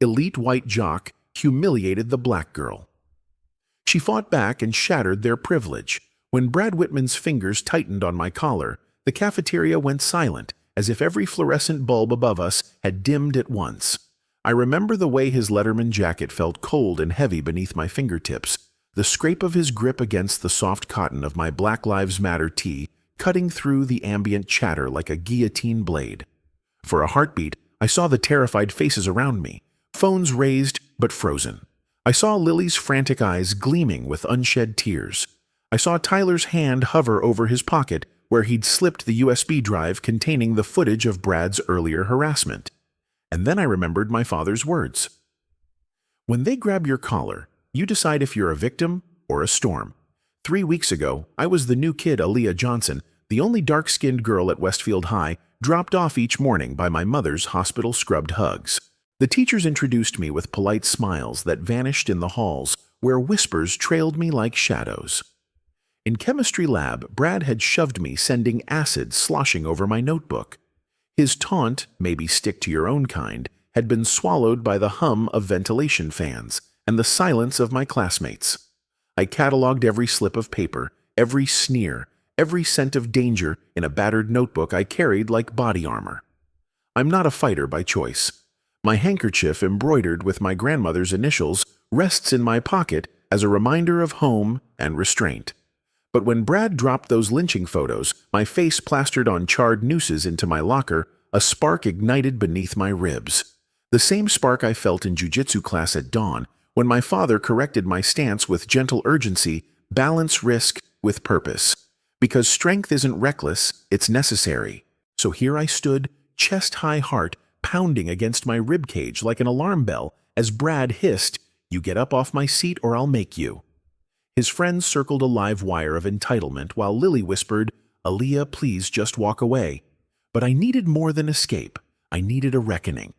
Elite white jock humiliated the black girl. She fought back and shattered their privilege. When Brad Whitman's fingers tightened on my collar, the cafeteria went silent, as if every fluorescent bulb above us had dimmed at once. I remember the way his Letterman jacket felt cold and heavy beneath my fingertips, the scrape of his grip against the soft cotton of my Black Lives Matter tee cutting through the ambient chatter like a guillotine blade. For a heartbeat, I saw the terrified faces around me, phones raised but frozen. I saw Lily's frantic eyes gleaming with unshed tears. I saw Tyler's hand hover over his pocket where he'd slipped the USB drive containing the footage of Brad's earlier harassment. And then I remembered my father's words. When they grab your collar, you decide if you're a victim or a storm. 3 weeks ago, I was the new kid Aaliyah Johnson, the only dark-skinned girl at Westfield High, dropped off each morning by my mother's hospital-scrubbed hugs. The teachers introduced me with polite smiles that vanished in the halls, where whispers trailed me like shadows. In chemistry lab, Brad had shoved me, sending acid sloshing over my notebook. His taunt, maybe stick to your own kind, had been swallowed by the hum of ventilation fans and the silence of my classmates. I cataloged every slip of paper, every sneer, every scent of danger in a battered notebook I carried like body armor. I'm not a fighter by choice. My handkerchief embroidered with my grandmother's initials rests in my pocket as a reminder of home and restraint. But when Brad dropped those lynching photos, my face plastered on charred nooses into my locker, a spark ignited beneath my ribs. The same spark I felt in jiu-jitsu class at dawn, when my father corrected my stance with gentle urgency, balance risk with purpose. Because strength isn't reckless, it's necessary. So here I stood, chest-high heart pounding against my ribcage like an alarm bell, as Brad hissed, "You get up off my seat or I'll make you." His friends circled a live wire of entitlement while Lily whispered, "Aaliyah, please just walk away." But I needed more than escape. I needed a reckoning.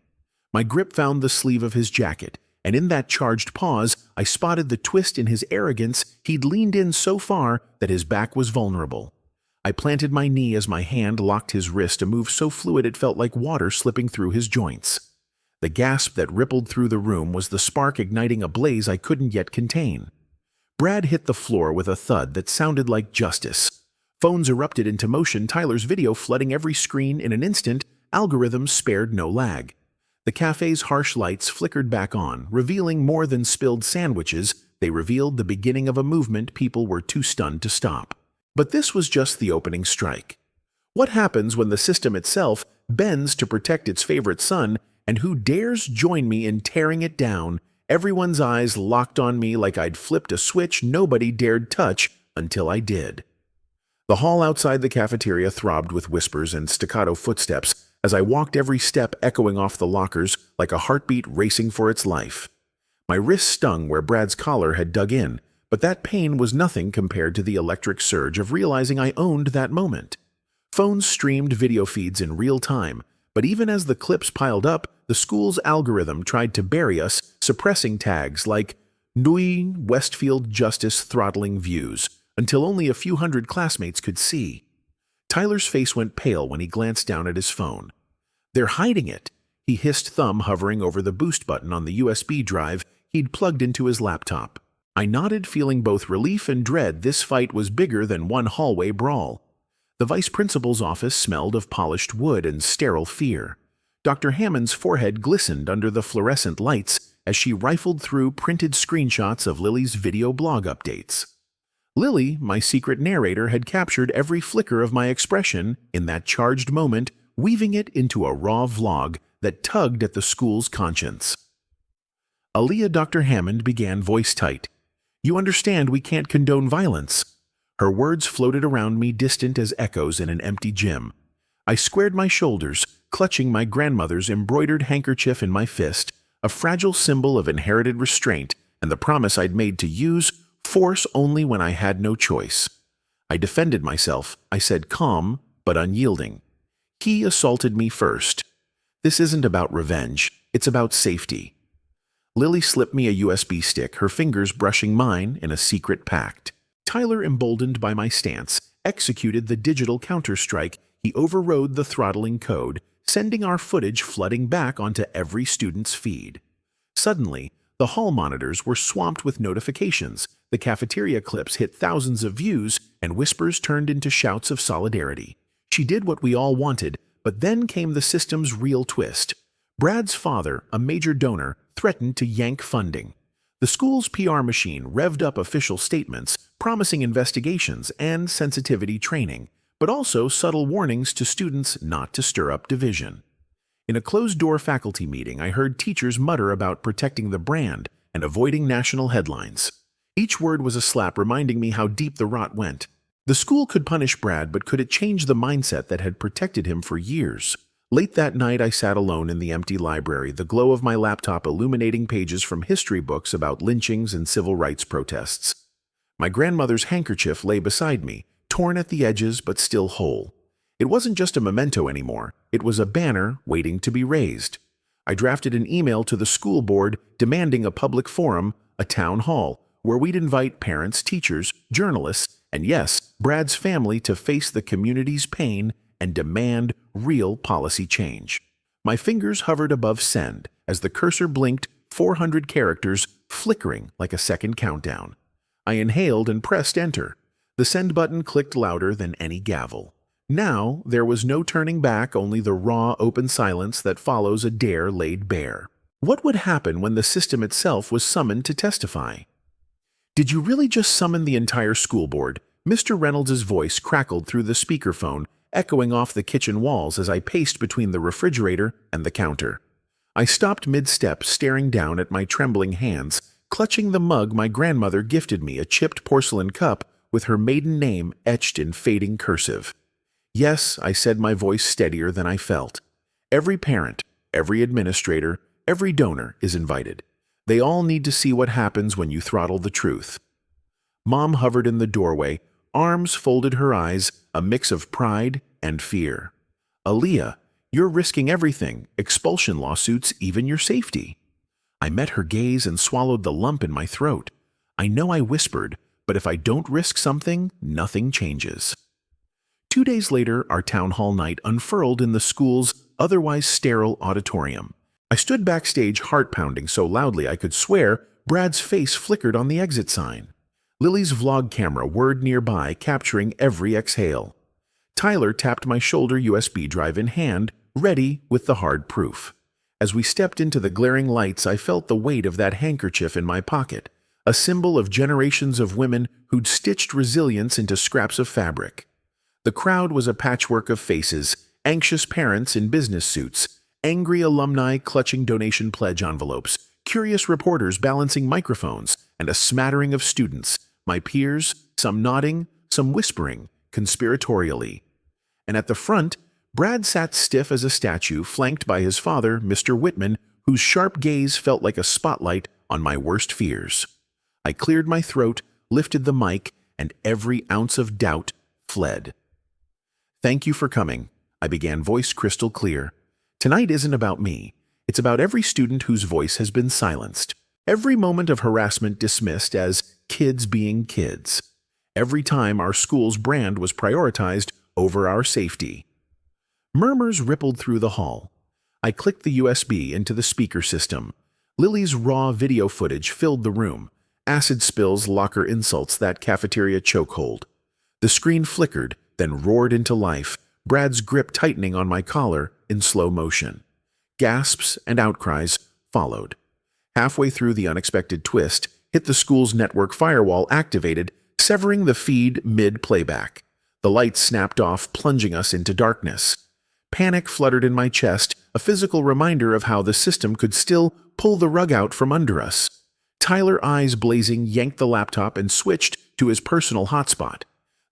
My grip found the sleeve of his jacket, and in that charged pause, I spotted the twist in his arrogance. He'd leaned in so far that his back was vulnerable. I planted my knee as my hand locked his wrist, a move so fluid it felt like water slipping through his joints. The gasp that rippled through the room was the spark igniting a blaze I couldn't yet contain. Brad hit the floor with a thud that sounded like justice. Phones erupted into motion, Tyler's video flooding every screen in an instant. Algorithms spared no lag. The cafe's harsh lights flickered back on, revealing more than spilled sandwiches. They revealed the beginning of a movement people were too stunned to stop. But this was just the opening strike. What happens when the system itself bends to protect its favorite son, and who dares join me in tearing it down? Everyone's eyes locked on me like I'd flipped a switch nobody dared touch until I did. The hall outside the cafeteria throbbed with whispers and staccato footsteps as I walked, every step echoing off the lockers like a heartbeat racing for its life. My wrist stung where Brad's collar had dug in, but that pain was nothing compared to the electric surge of realizing I owned that moment. Phones streamed video feeds in real time, but even as the clips piled up, the school's algorithm tried to bury us, suppressing tags like "Nui Westfield Justice throttling views," until only a few hundred classmates could see. Tyler's face went pale when he glanced down at his phone. "They're hiding it," he hissed, thumb hovering over the boost button on the USB drive he'd plugged into his laptop. I nodded, feeling both relief and dread. This fight was bigger than one hallway brawl. The vice principal's office smelled of polished wood and sterile fear. Dr. Hammond's forehead glistened under the fluorescent lights as she rifled through printed screenshots of Lily's video blog updates. Lily, my secret narrator, had captured every flicker of my expression in that charged moment, weaving it into a raw vlog that tugged at the school's conscience. "Aaliyah," Dr. Hammond began, voice tight. "You understand we can't condone violence." Her words floated around me, distant as echoes in an empty gym. I squared my shoulders, clutching my grandmother's embroidered handkerchief in my fist, a fragile symbol of inherited restraint and the promise I'd made to use force only when I had no choice. I defended myself, I said, calm but unyielding. "He assaulted me first. This isn't about revenge, it's about safety." Lily slipped me a USB stick, her fingers brushing mine in a secret pact. Tyler, emboldened by my stance, executed the digital counterstrike. He overrode the throttling code, sending our footage flooding back onto every student's feed. Suddenly, the hall monitors were swamped with notifications, the cafeteria clips hit thousands of views, and whispers turned into shouts of solidarity. She did what we all wanted, but then came the system's real twist. Brad's father, a major donor, threatened to yank funding. The school's PR machine revved up official statements, promising investigations and sensitivity training, but also subtle warnings to students not to stir up division. In a closed-door faculty meeting, I heard teachers mutter about protecting the brand and avoiding national headlines. Each word was a slap reminding me how deep the rot went. The school could punish Brad, but could it change the mindset that had protected him for years? Late that night, I sat alone in the empty library, the glow of my laptop illuminating pages from history books about lynchings and civil rights protests. My grandmother's handkerchief lay beside me, torn at the edges but still whole. It wasn't just a memento anymore, it was a banner waiting to be raised. I drafted an email to the school board demanding a public forum, a town hall, where we'd invite parents, teachers, journalists, and yes, Brad's family to face the community's pain and demand real policy change. My fingers hovered above send as the cursor blinked, 400 characters flickering like a second countdown. I inhaled and pressed enter. The send button clicked louder than any gavel. Now, there was no turning back, only the raw, open silence that follows a dare laid bare. What would happen when the system itself was summoned to testify? "Did you really just summon the entire school board?" Mr. Reynolds' voice crackled through the speakerphone, echoing off the kitchen walls as I paced between the refrigerator and the counter. I stopped mid-step, staring down at my trembling hands, clutching the mug my grandmother gifted me, a chipped porcelain cup with her maiden name etched in fading cursive. "Yes," I said, my voice steadier than I felt. "Every parent, every administrator, every donor is invited. They all need to see what happens when you throttle the truth." Mom hovered in the doorway, arms folded, her eyes a mix of pride and fear. "Aaliyah, you're risking everything, expulsion lawsuits, even your safety." I met her gaze and swallowed the lump in my throat. I know I whispered, but if I don't risk something, nothing changes. 2 days later, our town hall night unfurled in the school's otherwise sterile auditorium. I stood backstage, heart pounding so loudly I could swear. Brad's face flickered on the exit sign. Lily's vlog camera whirred nearby, capturing every exhale. Tyler tapped my shoulder, USB drive in hand, ready with the hard proof. As we stepped into the glaring lights, I felt the weight of that handkerchief in my pocket, a symbol of generations of women who'd stitched resilience into scraps of fabric. The crowd was a patchwork of faces, anxious parents in business suits, angry alumni clutching donation pledge envelopes, curious reporters balancing microphones, and a smattering of students, my peers, some nodding, some whispering, conspiratorially. And at the front, Brad sat stiff as a statue, flanked by his father, Mr. Whitman, whose sharp gaze felt like a spotlight on my worst fears. I cleared my throat, lifted the mic, and every ounce of doubt fled. "Thank you for coming," I began, voice crystal clear. "Tonight isn't about me. It's about every student whose voice has been silenced. Every moment of harassment dismissed as kids being kids. Every time our school's brand was prioritized over our safety." Murmurs rippled through the hall. I clicked the USB into the speaker system. Lily's raw video footage filled the room. Acid spills, locker insults, that cafeteria chokehold. The screen flickered, then roared into life, Brad's grip tightening on my collar in slow motion. Gasps and outcries followed. Halfway through, the unexpected twist hit the school's network firewall, activated, severing the feed mid-playback. The lights snapped off, plunging us into darkness. Panic fluttered in my chest, a physical reminder of how the system could still pull the rug out from under us. Tyler, eyes blazing, yanked the laptop and switched to his personal hotspot.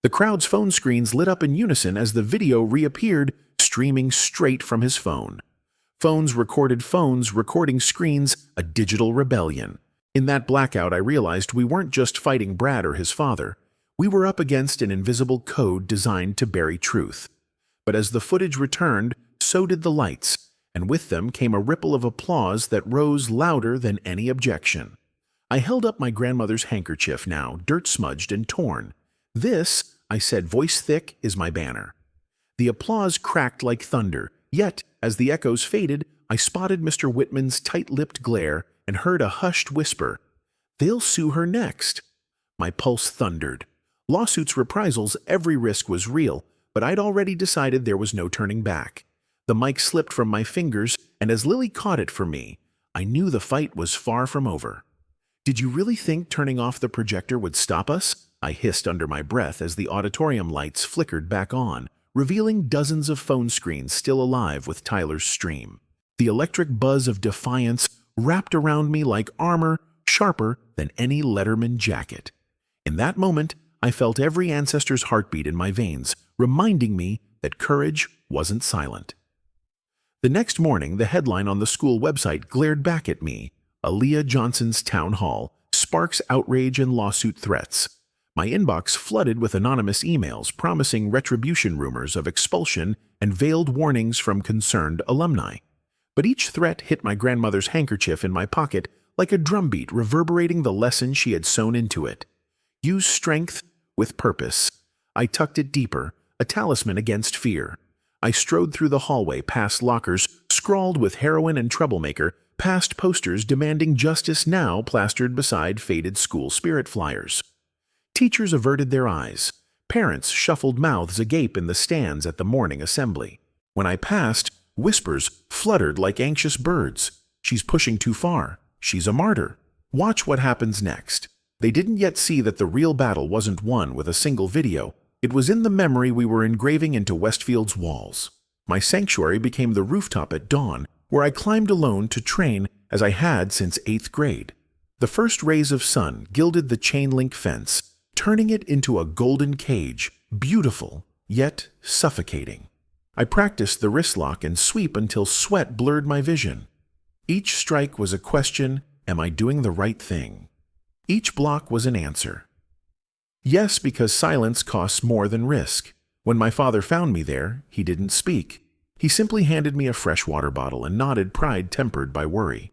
The crowd's phone screens lit up in unison as the video reappeared, streaming straight from his phone. Phones recording screens, a digital rebellion. In that blackout, I realized we weren't just fighting Brad or his father. We were up against an invisible code designed to bury truth. But as the footage returned, so did the lights, and with them came a ripple of applause that rose louder than any objection. I held up my grandmother's handkerchief, now dirt-smudged and torn. "This," I said, voice thick, "is my banner." The applause cracked like thunder, yet, as the echoes faded, I spotted Mr. Whitman's tight-lipped glare, and heard a hushed whisper, "They'll sue her next." My pulse thundered. Lawsuits, reprisals, every risk was real, but I'd already decided there was no turning back. The mic slipped from my fingers, and as Lily caught it for me, I knew the fight was far from over. "Did you really think turning off the projector would stop us?" I hissed under my breath as the auditorium lights flickered back on, revealing dozens of phone screens still alive with Tyler's stream. The electric buzz of defiance wrapped around me like armor, sharper than any Letterman jacket. In that moment, I felt every ancestor's heartbeat in my veins, reminding me that courage wasn't silent. The next morning, the headline on the school website glared back at me: "Aaliyah Johnson's Town Hall sparks outrage and lawsuit threats." My inbox flooded with anonymous emails promising retribution, rumors of expulsion, and veiled warnings from concerned alumni. But each threat hit my grandmother's handkerchief in my pocket like a drumbeat reverberating the lesson she had sewn into it. Use strength with purpose. I tucked it deeper, a talisman against fear. I strode through the hallway, past lockers scrawled with heroine and troublemaker, past posters demanding justice now plastered beside faded school spirit flyers. Teachers averted their eyes. Parents shuffled mouths agape in the stands at the morning assembly. When I passed, whispers fluttered like anxious birds. "She's pushing too far. She's a martyr. Watch what happens next." They didn't yet see that the real battle wasn't won with a single video. It was in the memory we were engraving into Westfield's walls. My sanctuary became the rooftop at dawn, where I climbed alone to train as I had since 8th grade. The first rays of sun gilded the chain-link fence, turning it into a golden cage, beautiful, yet suffocating. I practiced the wrist lock and sweep until sweat blurred my vision. Each strike was a question: am I doing the right thing? Each block was an answer. Yes, because silence costs more than risk. When my father found me there, he didn't speak. He simply handed me a fresh water bottle and nodded, pride tempered by worry.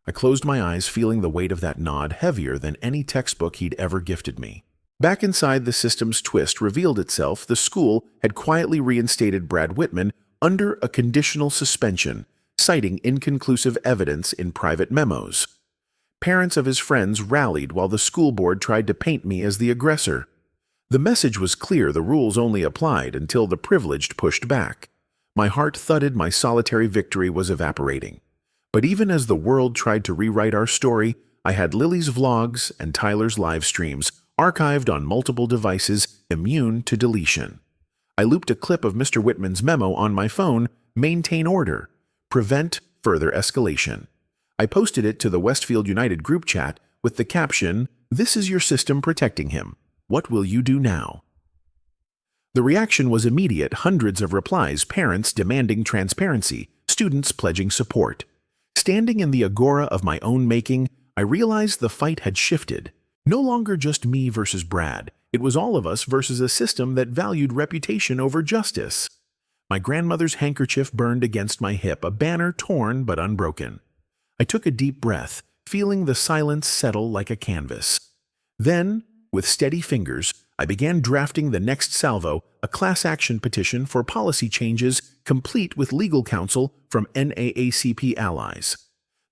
I closed my eyes, feeling the weight of that nod heavier than any textbook he'd ever gifted me. Back inside, the system's twist revealed itself. The school had quietly reinstated Brad Whitman under a conditional suspension, citing inconclusive evidence in private memos. Parents of his friends rallied while the school board tried to paint me as the aggressor. The message was clear: the rules only applied until the privileged pushed back. My heart thudded, my solitary victory was evaporating. But even as the world tried to rewrite our story, I had Lily's vlogs and Tyler's live streams archived on multiple devices, immune to deletion. I looped a clip of Mr. Whitman's memo on my phone: maintain order, prevent further escalation. I posted it to the Westfield United group chat with the caption, "This is your system protecting him. What will you do now?" The reaction was immediate: hundreds of replies, parents demanding transparency, students pledging support. Standing in the agora of my own making, I realized the fight had shifted. No longer just me versus Brad. It was all of us versus a system that valued reputation over justice. My grandmother's handkerchief burned against my hip, a banner torn but unbroken. I took a deep breath, feeling the silence settle like a canvas. Then, with steady fingers, I began drafting the next salvo, a class action petition for policy changes, complete with legal counsel from NAACP allies.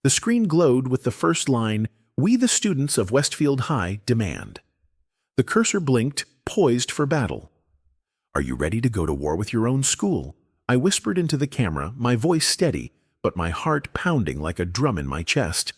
The screen glowed with the first line, "We the students of Westfield High demand." The cursor blinked, poised for battle. "Are you ready to go to war with your own school?" I whispered into the camera, my voice steady, but my heart pounding like a drum in my chest.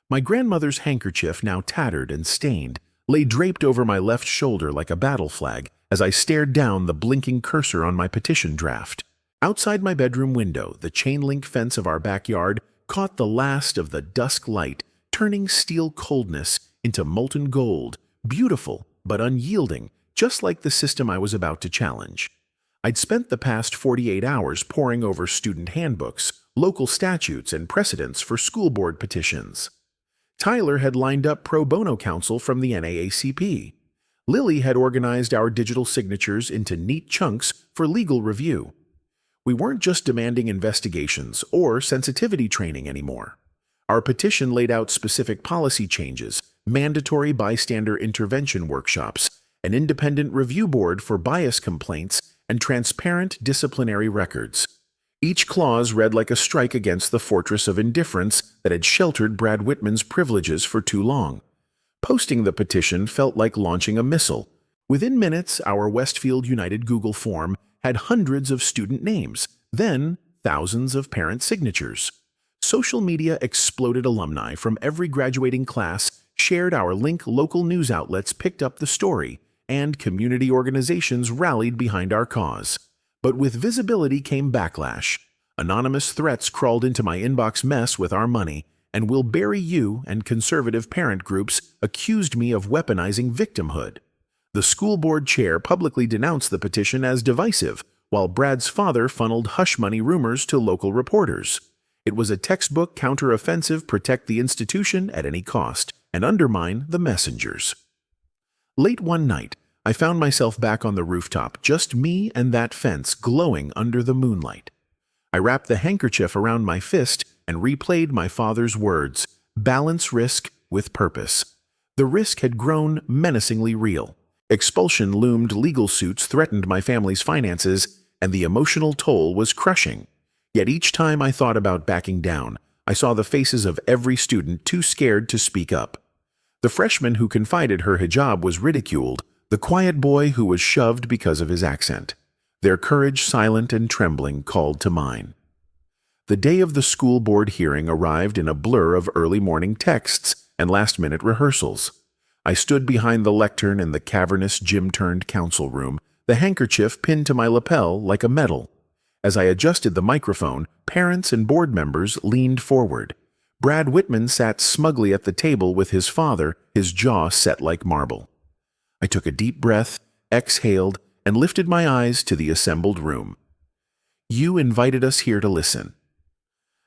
My grandmother's handkerchief, now tattered and stained, lay draped over my left shoulder like a battle flag as I stared down the blinking cursor on my petition draft. Outside my bedroom window, the chain-link fence of our backyard caught the last of the dusk light, turning steel coldness into molten gold, beautiful but unyielding, just like the system I was about to challenge. I'd spent the past 48 hours poring over student handbooks, local statutes, and precedents for school board petitions. Tyler had lined up pro bono counsel from the NAACP. Lily had organized our digital signatures into neat chunks for legal review. We weren't just demanding investigations or sensitivity training anymore. Our petition laid out specific policy changes, mandatory bystander intervention workshops, an independent review board for bias complaints, and transparent disciplinary records. Each clause read like a strike against the fortress of indifference that had sheltered Brad Whitman's privileges for too long. Posting the petition felt like launching a missile. Within minutes, our Westfield United Google form had hundreds of student names, then thousands of parent signatures. Social media exploded. Alumni from every graduating class shared our link, local news outlets picked up the story, and community organizations rallied behind our cause. But with visibility came backlash. Anonymous threats crawled into my inbox. Mess with our money, and we'll bury you, and conservative parent groups accused me of weaponizing victimhood. The school board chair publicly denounced the petition as divisive, while Brad's father funneled hush money rumors to local reporters. It was a textbook counter-offensive: protect the institution at any cost, and undermine the messengers. Late one night, I found myself back on the rooftop, just me and that fence glowing under the moonlight. I wrapped the handkerchief around my fist and replayed my father's words: balance risk with purpose. The risk had grown menacingly real. Expulsion loomed, legal suits threatened my family's finances, and the emotional toll was crushing. Yet each time I thought about backing down, I saw the faces of every student too scared to speak up. The freshman who confided her hijab was ridiculed, the quiet boy who was shoved because of his accent. Their courage, silent and trembling, called to mine. The day of the school board hearing arrived in a blur of early morning texts and last-minute rehearsals. I stood behind the lectern in the cavernous gym-turned-council room, the handkerchief pinned to my lapel like a medal. As I adjusted the microphone, parents and board members leaned forward. Brad Whitman sat smugly at the table with his father, his jaw set like marble. I took a deep breath, exhaled, and lifted my eyes to the assembled room. You invited us here to listen.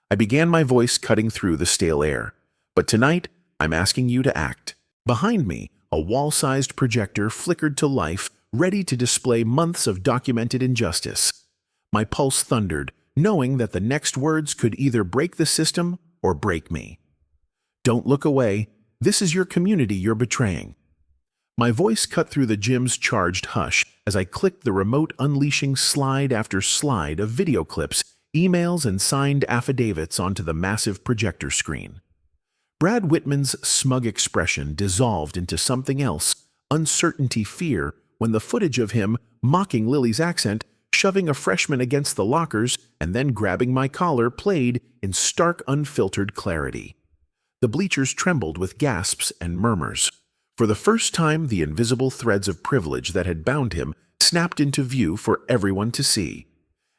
I began, my voice cutting through the stale air. But tonight, I'm asking you to act. Behind me, a wall-sized projector flickered to life, ready to display months of documented injustice. My pulse thundered, knowing that the next words could either break the system or break me. Don't look away. This is your community you're betraying. My voice cut through the gym's charged hush as I clicked the remote, unleashing slide after slide of video clips, emails, and signed affidavits onto the massive projector screen. Brad Whitman's smug expression dissolved into something else: uncertainty, fear, when the footage of him mocking Lily's accent, shoving a freshman against the lockers, and then grabbing my collar played in stark, unfiltered clarity. The bleachers trembled with gasps and murmurs. For the first time, the invisible threads of privilege that had bound him snapped into view for everyone to see.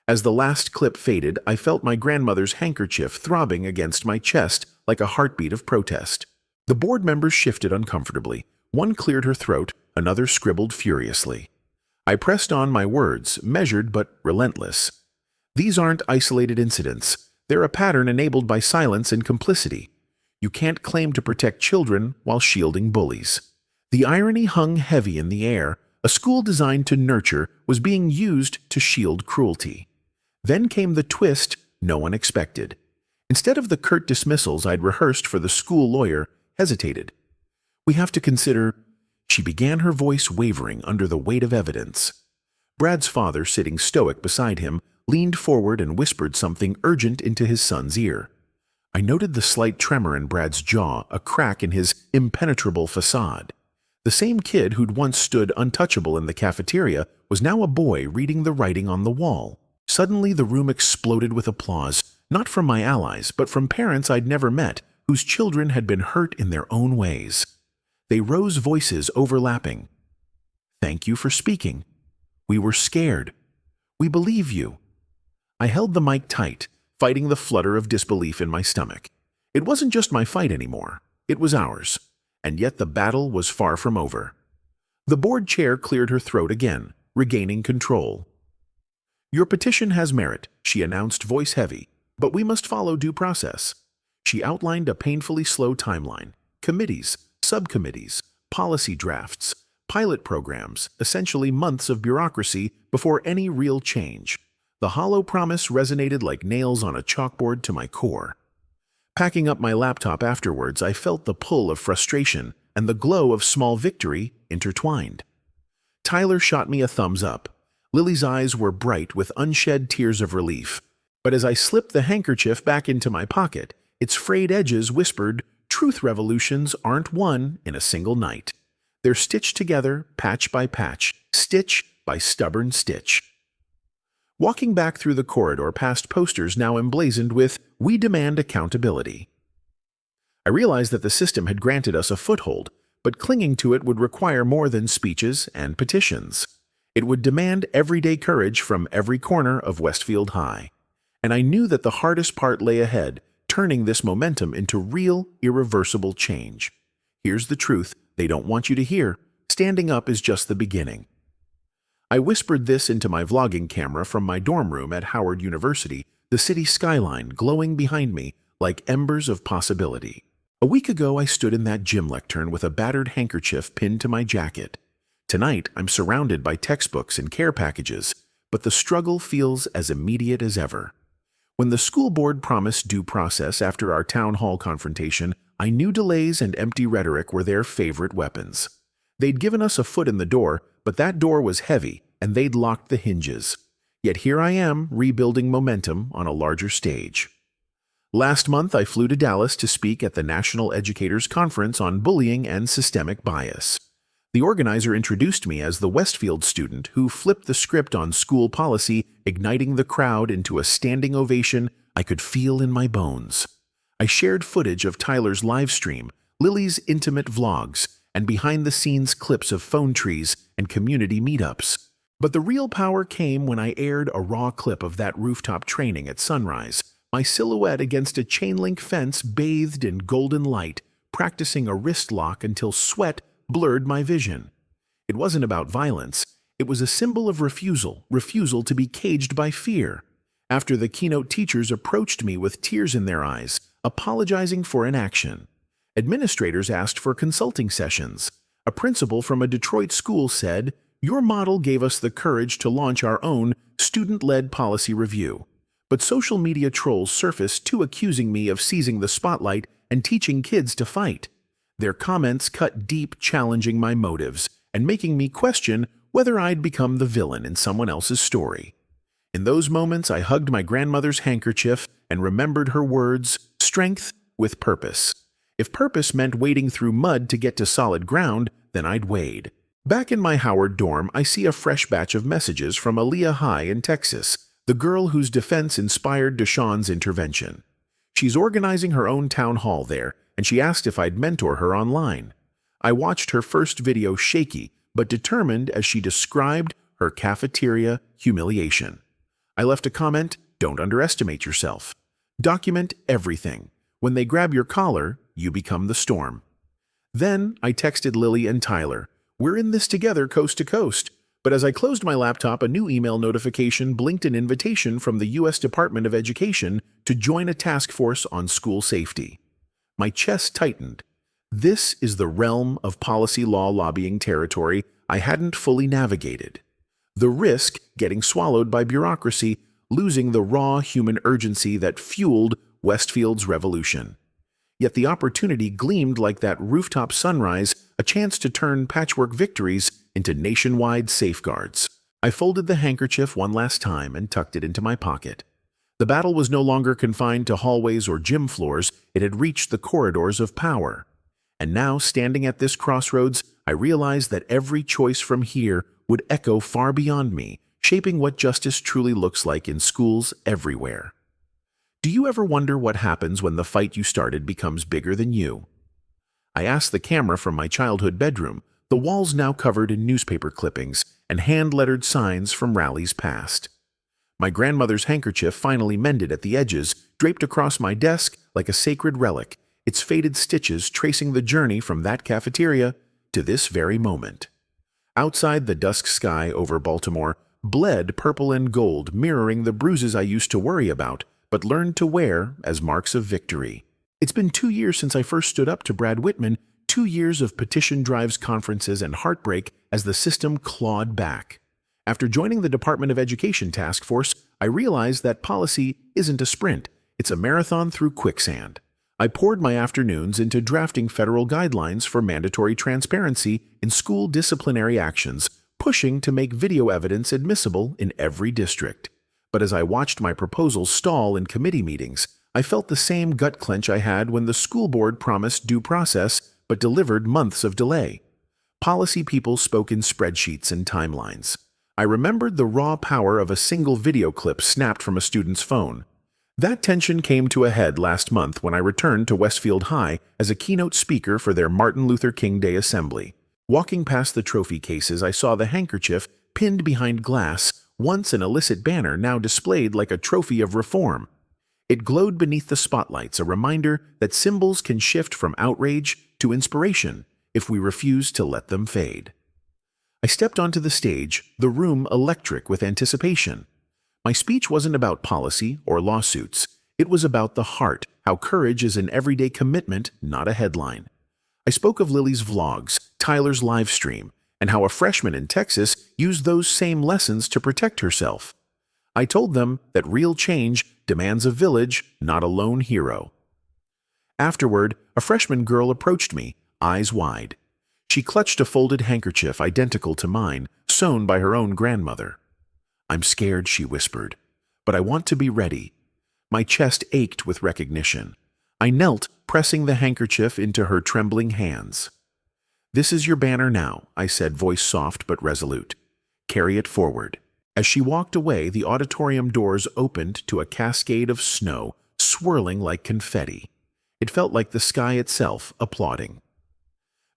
As the last clip faded, I felt my grandmother's handkerchief throbbing against my chest like a heartbeat of protest. The board members shifted uncomfortably. One cleared her throat, another scribbled furiously. I pressed on, my words measured but relentless. These aren't isolated incidents. They're a pattern enabled by silence and complicity. You can't claim to protect children while shielding bullies. The irony hung heavy in the air. A school designed to nurture was being used to shield cruelty. Then came the twist no one expected. Instead of the curt dismissals I'd rehearsed for the school lawyer, hesitated. We have to consider... She began, her voice wavering under the weight of evidence. Brad's father, sitting stoic beside him, leaned forward and whispered something urgent into his son's ear. I noted the slight tremor in Brad's jaw, a crack in his impenetrable facade. The same kid who'd once stood untouchable in the cafeteria was now a boy reading the writing on the wall. Suddenly the room exploded with applause, not from my allies, but from parents I'd never met, whose children had been hurt in their own ways. They rose, voices overlapping. Thank you for speaking. We were scared. We believe you. I held the mic tight, fighting the flutter of disbelief in my stomach. It wasn't just my fight anymore. It was ours. And yet the battle was far from over. The board chair cleared her throat again, regaining control. Your petition has merit, she announced, voice heavy, but we must follow due process. She outlined a painfully slow timeline: committees, subcommittees, policy drafts, pilot programs, essentially months of bureaucracy before any real change. The hollow promise resonated like nails on a chalkboard to my core. Packing up my laptop afterwards, I felt the pull of frustration and the glow of small victory intertwined. Tyler shot me a thumbs up. Lily's eyes were bright with unshed tears of relief. But as I slipped the handkerchief back into my pocket, its frayed edges whispered, "Truth revolutions aren't won in a single night. They're stitched together, patch by patch, stitch by stubborn stitch." Walking back through the corridor past posters now emblazoned with, "We demand accountability," I realized that the system had granted us a foothold, but clinging to it would require more than speeches and petitions. It would demand everyday courage from every corner of Westfield High. And I knew that the hardest part lay ahead, turning this momentum into real, irreversible change. Here's the truth they don't want you to hear. Standing up is just the beginning. I whispered this into my vlogging camera from my dorm room at Howard University, the city skyline glowing behind me like embers of possibility. A week ago, I stood in that gym lectern with a battered handkerchief pinned to my jacket. Tonight, I'm surrounded by textbooks and care packages, but the struggle feels as immediate as ever. When the school board promised due process after our town hall confrontation, I knew delays and empty rhetoric were their favorite weapons. They'd given us a foot in the door, but that door was heavy, and they'd locked the hinges. Yet here I am, rebuilding momentum on a larger stage. Last month, I flew to Dallas to speak at the National Educators Conference on Bullying and Systemic Bias. The organizer introduced me as the Westfield student who flipped the script on school policy, igniting the crowd into a standing ovation I could feel in my bones. I shared footage of Tyler's live stream, Lily's intimate vlogs, and behind-the-scenes clips of phone trees and community meetups. But the real power came when I aired a raw clip of that rooftop training at sunrise, my silhouette against a chain-link fence bathed in golden light, practicing a wrist lock until sweat blurred my vision. It wasn't about violence. It was a symbol of refusal to be caged by fear. After the keynote teachers approached me with tears in their eyes, apologizing for inaction. Administrators asked for consulting sessions. A principal from a Detroit school said, "Your model gave us the courage to launch our own student-led policy review." But social media trolls surfaced too, accusing me of seizing the spotlight and teaching kids to fight. Their comments cut deep, challenging my motives and making me question whether I'd become the villain in someone else's story. In those moments, I hugged my grandmother's handkerchief and remembered her words, "Strength with purpose." If purpose meant wading through mud to get to solid ground, then I'd wade. Back in my Howard dorm, I see a fresh batch of messages from Aaliyah High in Texas, the girl whose defense inspired Deshaun's intervention. She's organizing her own town hall there, and she asked if I'd mentor her online. I watched her first video shaky, but determined as she described her cafeteria humiliation. I left a comment, "Don't underestimate yourself. Document everything. When they grab your collar, you become the storm." Then I texted Lily and Tyler, "We're in this together coast to coast." But as I closed my laptop, a new email notification blinked an invitation from the U.S. Department of Education to join a task force on school safety. My chest tightened. This is the realm of policy law lobbying territory I hadn't fully navigated. The risk, getting swallowed by bureaucracy, losing the raw human urgency that fueled Westfield's revolution. Yet the opportunity gleamed like that rooftop sunrise, a chance to turn patchwork victories into nationwide safeguards. I folded the handkerchief one last time and tucked it into my pocket. The battle was no longer confined to hallways or gym floors, it had reached the corridors of power. And now, standing at this crossroads, I realized that every choice from here would echo far beyond me, shaping what justice truly looks like in schools everywhere. Do you ever wonder what happens when the fight you started becomes bigger than you? I asked the camera from my childhood bedroom, the walls now covered in newspaper clippings and hand-lettered signs from rallies past. My grandmother's handkerchief finally mended at the edges, draped across my desk like a sacred relic, its faded stitches tracing the journey from that cafeteria to this very moment. Outside, the dusk sky over Baltimore bled purple and gold, mirroring the bruises I used to worry about, but learned to wear as marks of victory. It's been 2 years since I first stood up to Brad Whitman, 2 years of petition drives, conferences, and heartbreak as the system clawed back. After joining the Department of Education task force, I realized that policy isn't a sprint, it's a marathon through quicksand. I poured my afternoons into drafting federal guidelines for mandatory transparency in school disciplinary actions, pushing to make video evidence admissible in every district. But as I watched my proposals stall in committee meetings, I felt the same gut clench I had when the school board promised due process but delivered months of delay. Policy people spoke in spreadsheets and timelines. I remembered the raw power of a single video clip snapped from a student's phone. That tension came to a head last month when I returned to Westfield High as a keynote speaker for their Martin Luther King Day assembly. Walking past the trophy cases, I saw the handkerchief pinned behind glass, once an illicit banner now displayed like a trophy of reform. It glowed beneath the spotlights, a reminder that symbols can shift from outrage to inspiration if we refuse to let them fade. I stepped onto the stage, the room electric with anticipation. My speech wasn't about policy or lawsuits. It was about the heart, how courage is an everyday commitment, not a headline. I spoke of Lily's vlogs, Tyler's live stream, and how a freshman in Texas used those same lessons to protect herself. I told them that real change demands a village, not a lone hero. Afterward, a freshman girl approached me, eyes wide. She clutched a folded handkerchief identical to mine, sewn by her own grandmother. "I'm scared," she whispered, "but I want to be ready." My chest ached with recognition. I knelt, pressing the handkerchief into her trembling hands. "This is your banner now," I said, voice soft but resolute. "Carry it forward." As she walked away, the auditorium doors opened to a cascade of snow, swirling like confetti. It felt like the sky itself applauding.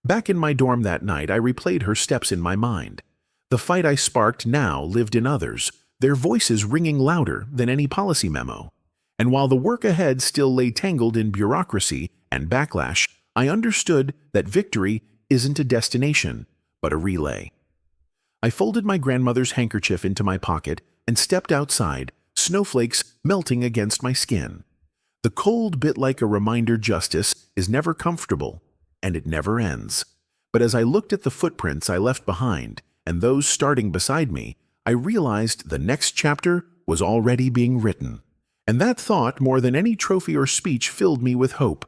Back in my dorm that night, I replayed her steps in my mind. The fight I sparked now lived in others, their voices ringing louder than any policy memo. And while the work ahead still lay tangled in bureaucracy and backlash, I understood that victory isn't a destination, but a relay. I folded my grandmother's handkerchief into my pocket and stepped outside, snowflakes melting against my skin. The cold bit like a reminder justice is never comfortable, and it never ends. But as I looked at the footprints I left behind, and those starting beside me, I realized the next chapter was already being written. And that thought, more than any trophy or speech, filled me with hope.